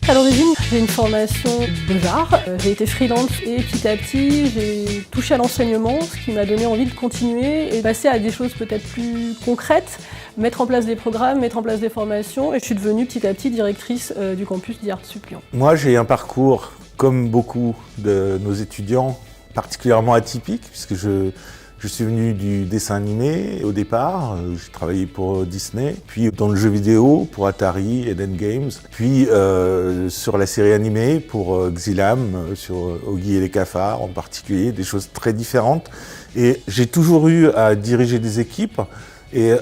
À l'origine, j'ai une formation Beaux-Arts. J'ai été freelance et petit à petit, j'ai touché à l'enseignement, ce qui m'a donné envie de continuer et passer à des choses peut-être plus concrètes, mettre en place des programmes, mettre en place des formations. Et je suis devenue petit à petit directrice du campus d'IartSup Lyon. Moi, j'ai un parcours, comme beaucoup de nos étudiants, particulièrement atypique, puisque je suis venu du dessin animé au départ, j'ai travaillé pour Disney, puis dans le jeu vidéo pour Atari, Eden Games, puis sur la série animée pour Xilam, sur Oggy et les cafards en particulier, des choses très différentes. Et j'ai toujours eu à diriger des équipes et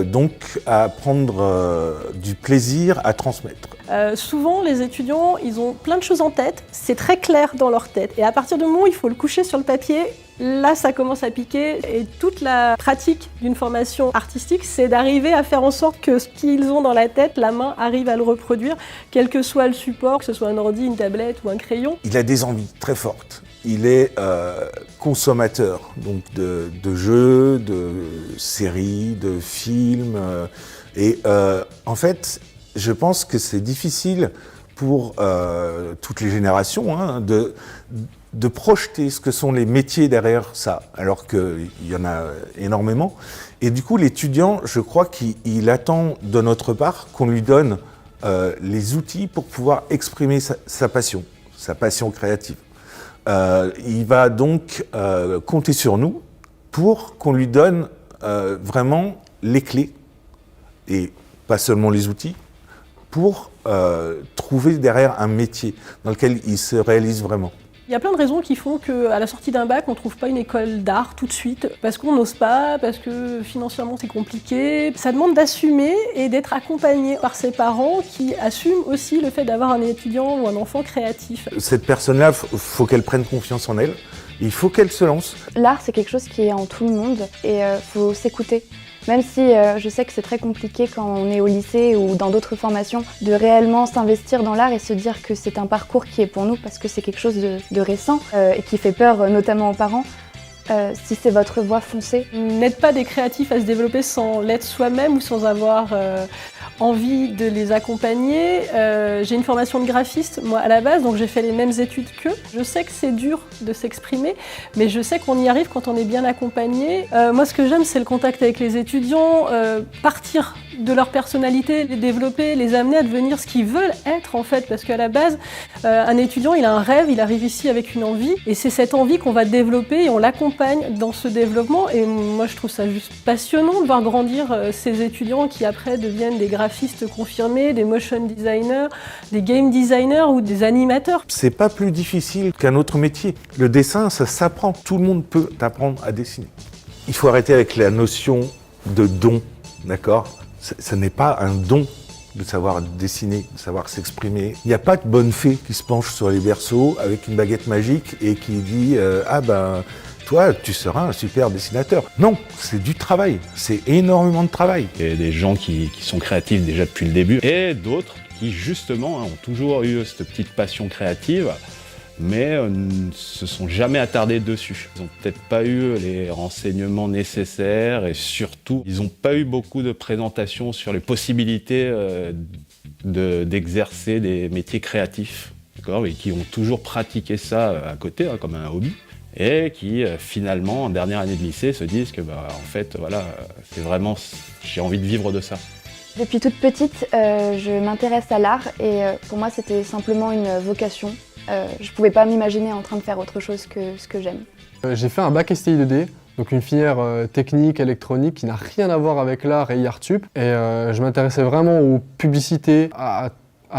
donc à prendre du plaisir à transmettre. Souvent, les étudiants, ils ont plein de choses en tête, c'est très clair dans leur tête. Et à partir du moment où il faut le coucher sur le papier, là, ça commence à piquer. Et toute la pratique d'une formation artistique, c'est d'arriver à faire en sorte que ce qu'ils ont dans la tête, la main arrive à le reproduire, quel que soit le support, que ce soit un ordi, une tablette ou un crayon. Il a des envies très fortes. Il est consommateur donc de jeux, de séries, de films. En fait, je pense que c'est difficile pour toutes les générations de projeter ce que sont les métiers derrière ça, alors qu'il y en a énormément. Et du coup, l'étudiant, je crois qu'il attend de notre part qu'on lui donne les outils pour pouvoir exprimer sa passion créative. Il va donc compter sur nous pour qu'on lui donne vraiment les clés, et pas seulement les outils, pour trouver derrière un métier dans lequel il se réalise vraiment. Il y a plein de raisons qui font qu'à la sortie d'un bac, on ne trouve pas une école d'art tout de suite, parce qu'on n'ose pas, parce que financièrement c'est compliqué. Ça demande d'assumer et d'être accompagné par ses parents qui assument aussi le fait d'avoir un étudiant ou un enfant créatif. Cette personne-là, faut qu'elle prenne confiance en elle, il faut qu'elle se lance. L'art, c'est quelque chose qui est en tout le monde et faut s'écouter. Même si je sais que c'est très compliqué quand on est au lycée ou dans d'autres formations de réellement s'investir dans l'art et se dire que c'est un parcours qui est pour nous parce que c'est quelque chose de récent et qui fait peur notamment aux parents. Si c'est votre voie, foncez. N'aide pas des créatifs à se développer sans l'être soi-même ou sans avoir envie de les accompagner. J'ai une formation de graphiste, moi, à la base, donc j'ai fait les mêmes études qu'eux. Je sais que c'est dur de s'exprimer, mais je sais qu'on y arrive quand on est bien accompagné. Moi, ce que j'aime, c'est le contact avec les étudiants, partir de leur personnalité, les développer, les amener à devenir ce qu'ils veulent être, en fait, parce qu'à la base, un étudiant, il a un rêve, il arrive ici avec une envie, et c'est cette envie qu'on va développer et on l'accompagne dans ce développement. Et moi, je trouve ça juste passionnant de voir grandir ces étudiants qui, après, deviennent des graphistes confirmés, des motion designers, des game designers ou des animateurs. C'est pas plus difficile qu'un autre métier. Le dessin, ça s'apprend. Tout le monde peut apprendre à dessiner. Il faut arrêter avec la notion de don, d'accord ? Ce n'est pas un don de savoir dessiner, de savoir s'exprimer. Il n'y a pas de bonne fée qui se penche sur les berceaux avec une baguette magique et qui dit « Ah ben, toi, tu seras un super dessinateur ». Non, c'est du travail, c'est énormément de travail. Il y a des gens qui sont créatifs déjà depuis le début et d'autres qui justement ont toujours eu cette petite passion créative mais ne se sont jamais attardés dessus. Ils n'ont peut-être pas eu les renseignements nécessaires et surtout, ils n'ont pas eu beaucoup de présentations sur les possibilités d'exercer des métiers créatifs, d'accord, et qui ont toujours pratiqué ça à côté, hein, comme un hobby, et qui finalement, en dernière année de lycée, se disent que en fait, voilà, c'est vraiment, j'ai envie de vivre de ça. Depuis toute petite, je m'intéresse à l'art et pour moi, c'était simplement une vocation. Je ne pouvais pas m'imaginer en train de faire autre chose que ce que j'aime. J'ai fait un bac STI 2D, donc une filière technique, électronique qui n'a rien à voir avec l'art et IartSup. Et je m'intéressais vraiment aux publicités, à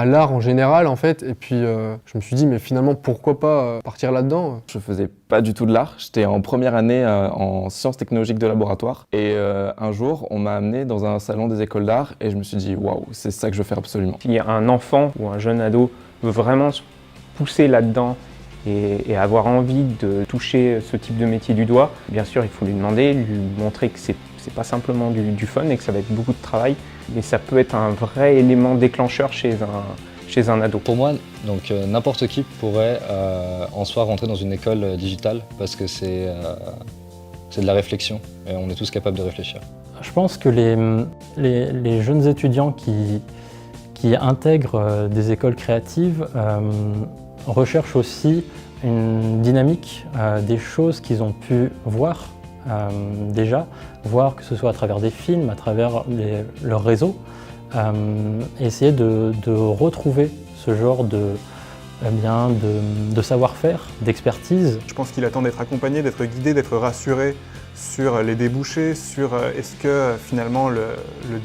l'art en général en fait. Et puis je me suis dit mais finalement pourquoi pas partir là-dedans. Je faisais pas du tout de l'art, j'étais en première année en sciences technologiques de laboratoire. Et un jour on m'a amené dans un salon des écoles d'art et je me suis dit waouh, c'est ça que je veux faire absolument. Si un enfant ou un jeune ado veut vraiment se pousser là-dedans et avoir envie de toucher ce type de métier du doigt, bien sûr il faut lui demander, lui montrer que c'est pas simplement du fun et que ça va être beaucoup de travail, mais ça peut être un vrai élément déclencheur chez un ado. Pour moi, donc n'importe qui pourrait en soi rentrer dans une école digitale parce que c'est c'est de la réflexion, et on est tous capables de réfléchir. Je pense que les jeunes étudiants qui intègrent des écoles créatives recherchent aussi une dynamique des choses qu'ils ont pu voir déjà, voir que ce soit à travers des films, à travers leur réseau, essayer de retrouver ce genre de savoir-faire, d'expertise. Je pense qu'il attend d'être accompagné, d'être guidé, d'être rassuré sur les débouchés, sur est-ce que finalement le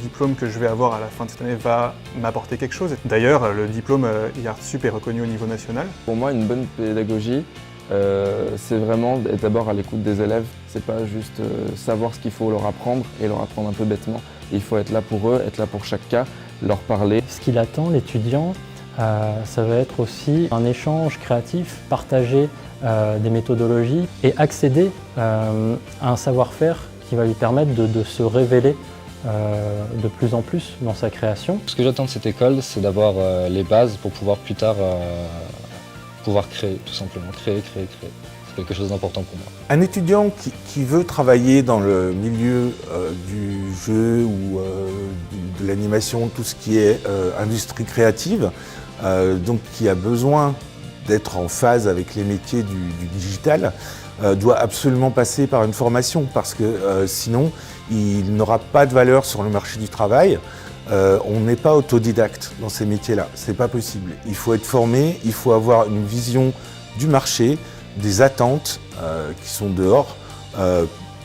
diplôme que je vais avoir à la fin de cette année va m'apporter quelque chose. D'ailleurs, le diplôme IARTSUP est reconnu au niveau national. Pour moi, une bonne pédagogie, c'est vraiment être d'abord à l'écoute des élèves. C'est pas juste savoir ce qu'il faut leur apprendre et leur apprendre un peu bêtement. Il faut être là pour eux, être là pour chaque cas, leur parler. Ce qu'il attend, l'étudiant, ça va être aussi un échange créatif, partager des méthodologies et accéder à un savoir-faire qui va lui permettre de se révéler de plus en plus dans sa création. Ce que j'attends de cette école, c'est d'avoir les bases pour pouvoir plus tard pouvoir créer, tout simplement. Créer. C'est quelque chose d'important pour moi. Un étudiant qui veut travailler dans le milieu du jeu ou de l'animation, tout ce qui est industrie créative, donc qui a besoin d'être en phase avec les métiers du digital, doit absolument passer par une formation parce que sinon il n'aura pas de valeur sur le marché du travail. On n'est pas autodidacte dans ces métiers-là, c'est pas possible. Il faut être formé, il faut avoir une vision du marché, des attentes qui sont dehors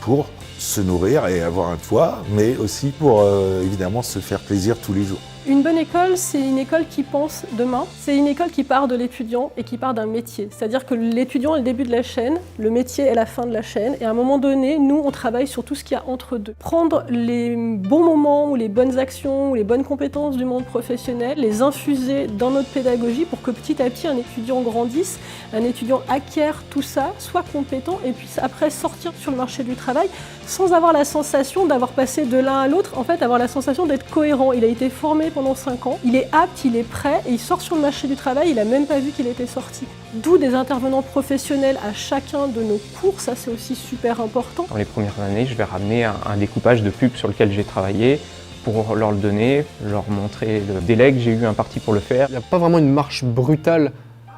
pour se nourrir et avoir un toit, mais aussi pour évidemment se faire plaisir tous les jours. Une bonne école, c'est une école qui pense demain. C'est une école qui part de l'étudiant et qui part d'un métier. C'est-à-dire que l'étudiant est le début de la chaîne, le métier est la fin de la chaîne. Et à un moment donné, nous, on travaille sur tout ce qu'il y a entre deux. Prendre les bons moments ou les bonnes actions ou les bonnes compétences du monde professionnel, les infuser dans notre pédagogie pour que petit à petit, un étudiant grandisse, un étudiant acquiert tout ça, soit compétent et puisse après sortir sur le marché du travail sans avoir la sensation d'avoir passé de l'un à l'autre, en fait, avoir la sensation d'être cohérent. Il a été formé pendant 5 ans, il est apte, il est prêt et il sort sur le marché du travail, il n'a même pas vu qu'il était sorti. D'où des intervenants professionnels à chacun de nos cours, ça c'est aussi super important. Dans les premières années, je vais ramener un découpage de pubs sur lequel j'ai travaillé pour leur le donner, leur montrer le délai que j'ai eu imparti pour le faire. Il n'y a pas vraiment une marche brutale,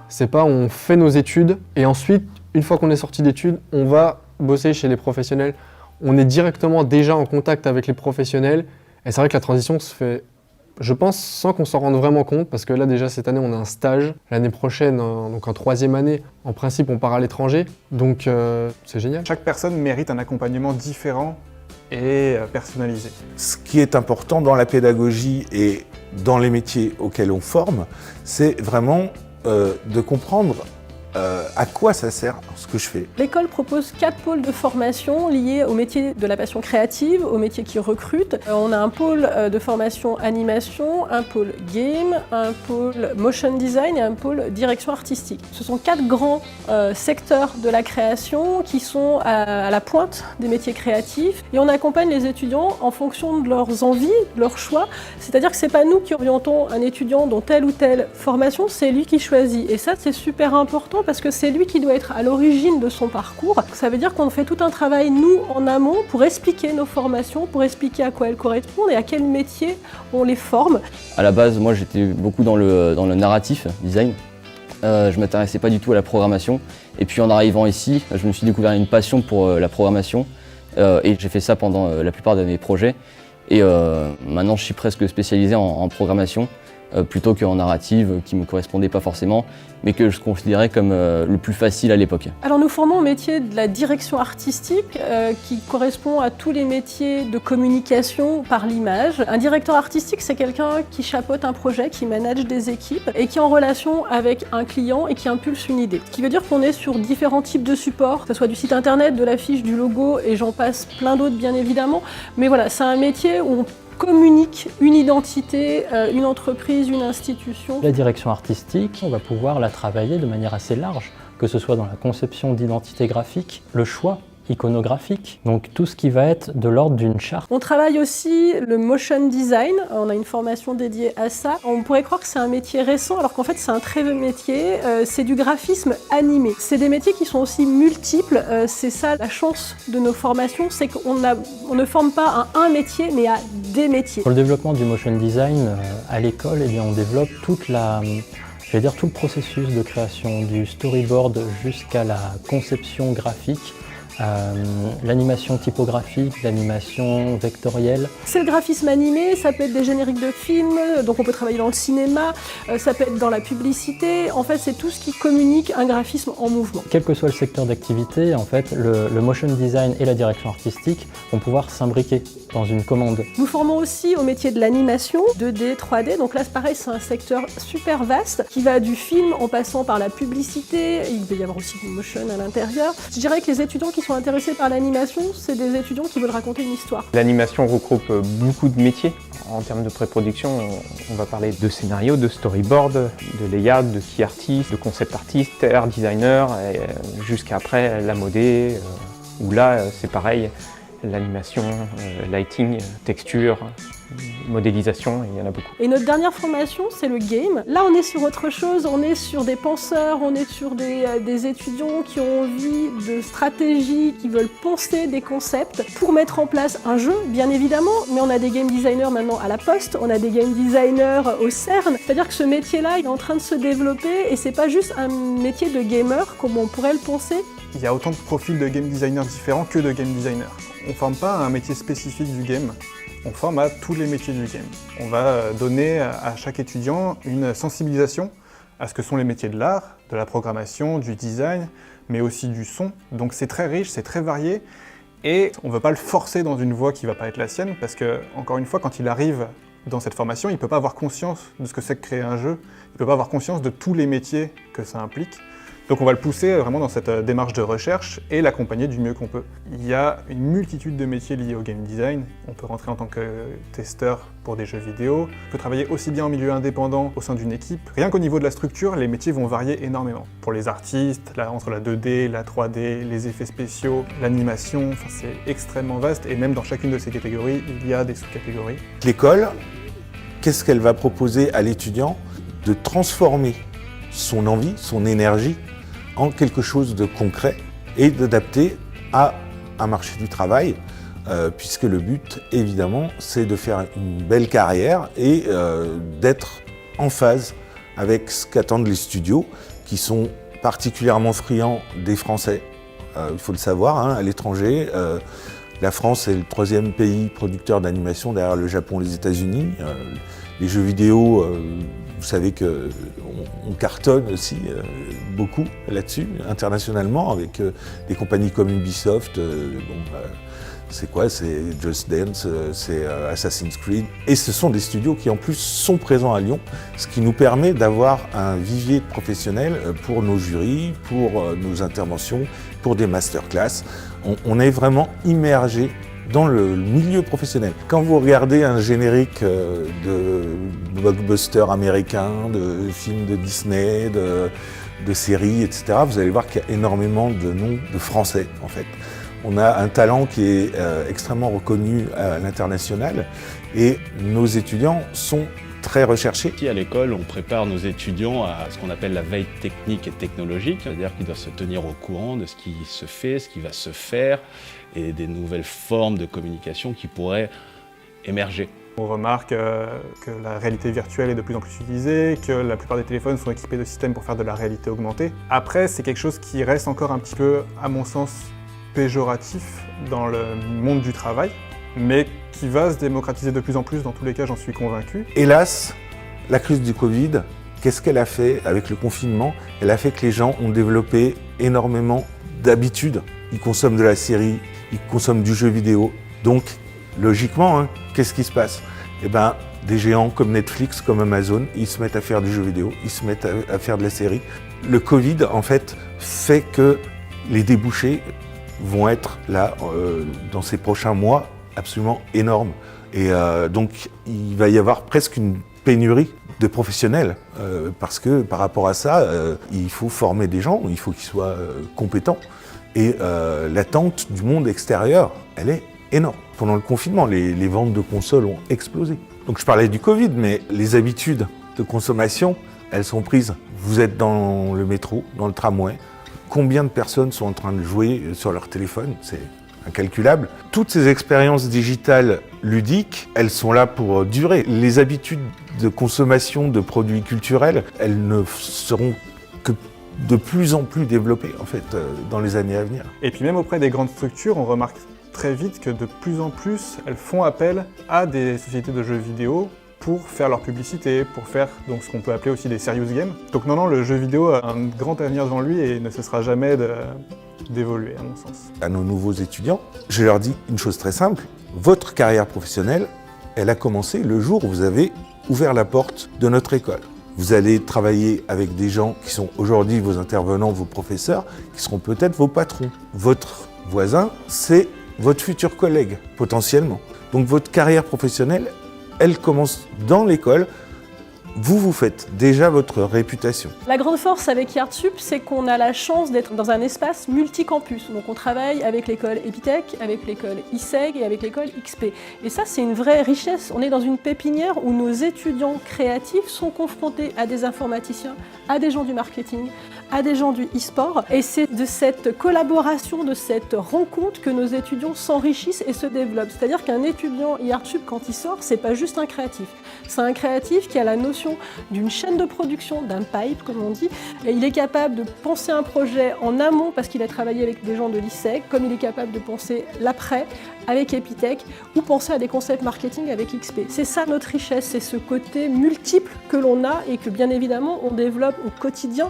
c'est pas on fait nos études et ensuite, une fois qu'on est sorti d'études, on va bosser chez les professionnels. On est directement déjà en contact avec les professionnels et c'est vrai que la transition se fait, je pense, sans qu'on s'en rende vraiment compte, parce que là déjà cette année on a un stage, l'année prochaine, donc en 3e année, en principe on part à l'étranger, donc c'est génial. Chaque personne mérite un accompagnement différent et personnalisé. Ce qui est important dans la pédagogie et dans les métiers auxquels on forme, c'est vraiment de comprendre à quoi ça sert ce que je fais. L'école propose 4 pôles de formation liés au métier de la passion créative, au métier qui recrute. On a un pôle de formation animation, un pôle game, un pôle motion design et un pôle direction artistique. Ce sont 4 grands secteurs de la création qui sont à la pointe des métiers créatifs et on accompagne les étudiants en fonction de leurs envies, de leurs choix. C'est-à-dire que c'est pas nous qui orientons un étudiant dans telle ou telle formation, c'est lui qui choisit. Et ça c'est super important parce que c'est lui qui doit être à l'origine de son parcours. Ça veut dire qu'on fait tout un travail, nous, en amont, pour expliquer nos formations, pour expliquer à quoi elles correspondent et à quel métier on les forme. À la base, moi, j'étais beaucoup dans le narratif, design. Je m'intéressais pas du tout à la programmation. Et puis en arrivant ici, je me suis découvert une passion pour la programmation. Et j'ai fait ça pendant la plupart de mes projets. Et maintenant, je suis presque spécialisé en programmation. Plutôt qu'en narrative, qui ne me correspondait pas forcément, mais que je considérais comme le plus facile à l'époque. Alors nous formons au métier de la direction artistique, qui correspond à tous les métiers de communication par l'image. Un directeur artistique, c'est quelqu'un qui chapeaute un projet, qui manage des équipes, et qui est en relation avec un client et qui impulse une idée. Ce qui veut dire qu'on est sur différents types de supports, que ce soit du site internet, de l'affiche, du logo, et j'en passe plein d'autres bien évidemment. Mais voilà, c'est un métier où on communique une identité, une entreprise, une institution. La direction artistique, on va pouvoir la travailler de manière assez large, que ce soit dans la conception d'identité graphique, le choix iconographique, donc tout ce qui va être de l'ordre d'une charte. On travaille aussi le motion design, on a une formation dédiée à ça. On pourrait croire que c'est un métier récent, alors qu'en fait c'est un très vieux métier, c'est du graphisme animé. C'est des métiers qui sont aussi multiples, c'est ça la chance de nos formations, c'est qu'on ne forme pas à un métier, mais à des métiers. Pour le développement du motion design, à l'école, eh bien, on développe tout le processus de création, du storyboard jusqu'à la conception graphique, l'animation typographique, l'animation vectorielle. C'est le graphisme animé, ça peut être des génériques de films, donc on peut travailler dans le cinéma, ça peut être dans la publicité, en fait c'est tout ce qui communique un graphisme en mouvement. Quel que soit le secteur d'activité, en fait, le motion design et la direction artistique vont pouvoir s'imbriquer dans une commande. Nous formons aussi au métier de l'animation, 2D, 3D, donc là c'est pareil, c'est un secteur super vaste qui va du film en passant par la publicité, il peut y avoir aussi du motion à l'intérieur. Je dirais que les étudiants qui sont intéressés par l'animation, c'est des étudiants qui veulent raconter une histoire. L'animation regroupe beaucoup de métiers. En termes de pré-production, on va parler de scénario, de storyboard, de layout, de key artist, de concept artist, art designer, jusqu'à après la modé, où là c'est pareil, l'animation, lighting, texture, modélisation, il y en a beaucoup. Et notre dernière formation, c'est le game. Là, on est sur autre chose, on est sur des penseurs, on est sur des étudiants qui ont envie de stratégie, qui veulent penser des concepts pour mettre en place un jeu, bien évidemment, mais on a des game designers maintenant à la Poste, on a des game designers au CERN, c'est-à-dire que ce métier-là, il est en train de se développer et c'est pas juste un métier de gamer comme on pourrait le penser. Il y a autant de profils de game designers différents que de game designers. On ne forme pas à un métier spécifique du game, on forme à tous les métiers du game. On va donner à chaque étudiant une sensibilisation à ce que sont les métiers de l'art, de la programmation, du design, mais aussi du son. Donc c'est très riche, c'est très varié, et on ne veut pas le forcer dans une voie qui ne va pas être la sienne, parce que, encore une fois, quand il arrive dans cette formation, il ne peut pas avoir conscience de ce que c'est que créer un jeu, il ne peut pas avoir conscience de tous les métiers que ça implique. Donc on va le pousser vraiment dans cette démarche de recherche et l'accompagner du mieux qu'on peut. Il y a une multitude de métiers liés au game design. On peut rentrer en tant que testeur pour des jeux vidéo, on peut travailler aussi bien en milieu indépendant au sein d'une équipe. Rien qu'au niveau de la structure, les métiers vont varier énormément. Pour les artistes, entre la 2D, la 3D, les effets spéciaux, l'animation, c'est extrêmement vaste et même dans chacune de ces catégories, il y a des sous-catégories. L'école, qu'est-ce qu'elle va proposer à l'étudiant? De transformer son envie, son énergie en quelque chose de concret et d'adapter à un marché du travail, puisque le but, évidemment, c'est de faire une belle carrière et d'être en phase avec ce qu'attendent les studios, qui sont particulièrement friands des Français. Il faut le savoir, à l'étranger, la France est le 3e pays producteur d'animation derrière le Japon et les États-Unis. Les jeux vidéo, vous savez qu'on cartonne aussi beaucoup là-dessus, internationalement, avec des compagnies comme Ubisoft. C'est quoi? C'est Just Dance, c'est Assassin's Creed. Et ce sont des studios qui en plus sont présents à Lyon, ce qui nous permet d'avoir un vivier de professionnels pour nos jurys, pour nos interventions, pour des masterclass. On est vraiment immergé dans le milieu professionnel. Quand vous regardez un générique de blockbuster américain, de films de Disney, de séries, etc., vous allez voir qu'il y a énormément de noms de Français, en fait. On a un talent qui est extrêmement reconnu à l'international et nos étudiants sont très recherchés. Ici à l'école, on prépare nos étudiants à ce qu'on appelle la veille technique et technologique, c'est-à-dire qu'ils doivent se tenir au courant de ce qui se fait, ce qui va se faire et des nouvelles formes de communication qui pourraient émerger. On remarque que la réalité virtuelle est de plus en plus utilisée, que la plupart des téléphones sont équipés de systèmes pour faire de la réalité augmentée. Après, c'est quelque chose qui reste encore un petit peu, à mon sens, péjoratif dans le monde du travail, mais qui va se démocratiser de plus en plus, dans tous les cas, j'en suis convaincu. Hélas, la crise du Covid, qu'est-ce qu'elle a fait avec le confinement? Elle a fait que les gens ont développé énormément d'habitudes. Ils consomment de la série, ils consomment du jeu vidéo. Donc, logiquement, qu'est-ce qui se passe? Eh bien, des géants comme Netflix, comme Amazon, ils se mettent à faire du jeu vidéo, ils se mettent à faire de la série. Le Covid, en fait que les débouchés vont être là, dans ces prochains mois, absolument énormes. Et donc, il va y avoir presque une pénurie de professionnels, parce que par rapport à ça, il faut former des gens, il faut qu'ils soient compétents. Et l'attente du monde extérieur, elle est énorme. Pendant le confinement, les ventes de consoles ont explosé. Donc je parlais du Covid, mais les habitudes de consommation, elles sont prises. Vous êtes dans le métro, dans le tramway. Combien de personnes sont en train de jouer sur leur téléphone? C'est incalculable. Toutes ces expériences digitales ludiques, elles sont là pour durer. Les habitudes de consommation de produits culturels, elles ne seront que de plus en plus développées en fait dans les années à venir. Et puis même auprès des grandes structures, on remarque très vite que de plus en plus, elles font appel à des sociétés de jeux vidéo pour faire leur publicité, pour faire donc ce qu'on peut appeler aussi des serious games. Donc non, le jeu vidéo a un grand avenir devant lui et ne cessera jamais d'évoluer, à mon sens. À nos nouveaux étudiants, je leur dis une chose très simple, votre carrière professionnelle, elle a commencé le jour où vous avez ouvert la porte de notre école. Vous allez travailler avec des gens qui sont aujourd'hui vos intervenants, vos professeurs, qui seront peut-être vos patrons. Votre voisin, c'est votre futur collègue, potentiellement. Donc votre carrière professionnelle, elle commence dans l'école. Vous faites déjà votre réputation. La grande force avec Yartsup, c'est qu'on a la chance d'être dans un espace multicampus. Donc on travaille avec l'école Epitech, avec l'école ISEG et avec l'école XP. Et ça, c'est une vraie richesse. On est dans une pépinière où nos étudiants créatifs sont confrontés à des informaticiens, à des gens du marketing, à des gens du e-sport. Et c'est de cette collaboration, de cette rencontre que nos étudiants s'enrichissent et se développent. C'est-à-dire qu'un étudiant Yartsup, quand il sort, c'est pas juste un créatif. C'est un créatif qui a la notion d'une chaîne de production, d'un pipe comme on dit. Et il est capable de penser un projet en amont parce qu'il a travaillé avec des gens de l'ISEG, comme il est capable de penser l'après avec Epitech ou penser à des concepts marketing avec XP. C'est ça notre richesse, c'est ce côté multiple que l'on a et que bien évidemment on développe au quotidien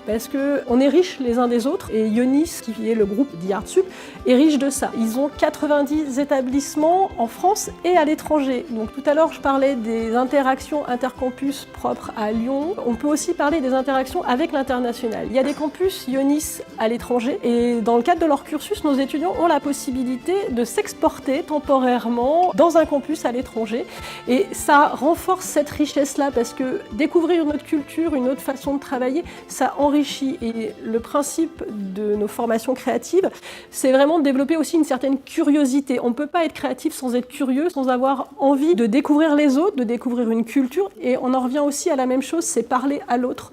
parce qu'on est riches les uns des autres et Ionis, qui est le groupe d'Yartsup, est riche de ça. Ils ont 90 établissements en France et à l'étranger. Donc tout à l'heure je parlais des interactions intercampus propres à Lyon. On peut aussi parler des interactions avec l'international. Il y a des campus Ionis à l'étranger et dans le cadre de leur cursus, nos étudiants ont la possibilité de s'exporter temporairement dans un campus à l'étranger et ça renforce cette richesse-là parce que découvrir une autre culture, une autre façon de travailler, ça enrichit et le principe de nos formations créatives, c'est vraiment de développer aussi une certaine curiosité. On ne peut pas être créatif sans être curieux, sans avoir envie de découvrir les autres, de découvrir une culture et on en revient aussi à la même chose, c'est parler à l'autre.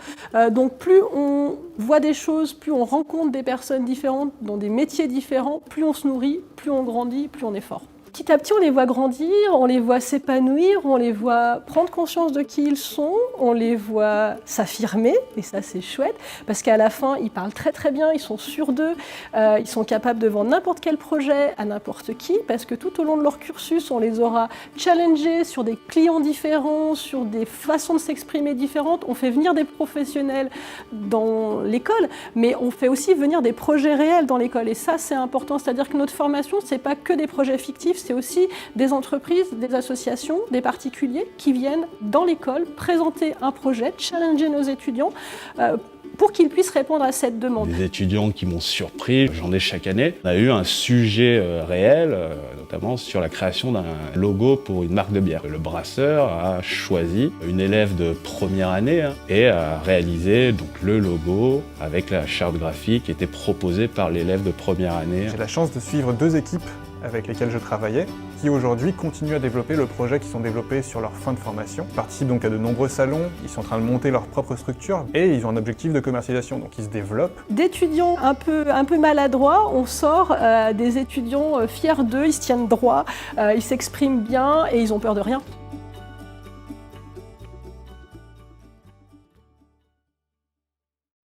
Donc plus on voit des choses, plus on rencontre des personnes différentes dans des métiers différents, plus on se nourrit, plus on grandit, plus on est fort. Petit à petit, on les voit grandir, on les voit s'épanouir, on les voit prendre conscience de qui ils sont, on les voit s'affirmer, et ça c'est chouette, parce qu'à la fin, ils parlent très très bien, ils sont sûrs d'eux, ils sont capables de vendre n'importe quel projet à n'importe qui, parce que tout au long de leur cursus, on les aura challengés sur des clients différents, sur des façons de s'exprimer différentes, on fait venir des professionnels dans l'école, mais on fait aussi venir des projets réels dans l'école, et ça c'est important, c'est-à-dire que notre formation, c'est pas que des projets fictifs, c'est aussi des entreprises, des associations, des particuliers qui viennent dans l'école présenter un projet, challenger nos étudiants pour qu'ils puissent répondre à cette demande. Des étudiants qui m'ont surpris, j'en ai chaque année. On a eu un sujet réel, notamment sur la création d'un logo pour une marque de bière. Le brasseur a choisi une élève de première année et a réalisé donc, le logo avec la charte graphique qui était proposée par l'élève de première année. J'ai la chance de suivre deux équipes avec lesquels je travaillais, qui aujourd'hui continuent à développer le projet qui sont développés sur leur fin de formation. Ils participent donc à de nombreux salons, ils sont en train de monter leur propre structure et ils ont un objectif de commercialisation, donc ils se développent. D'étudiants un peu maladroits, on sort des étudiants fiers d'eux, ils se tiennent droit, ils s'expriment bien et ils ont peur de rien.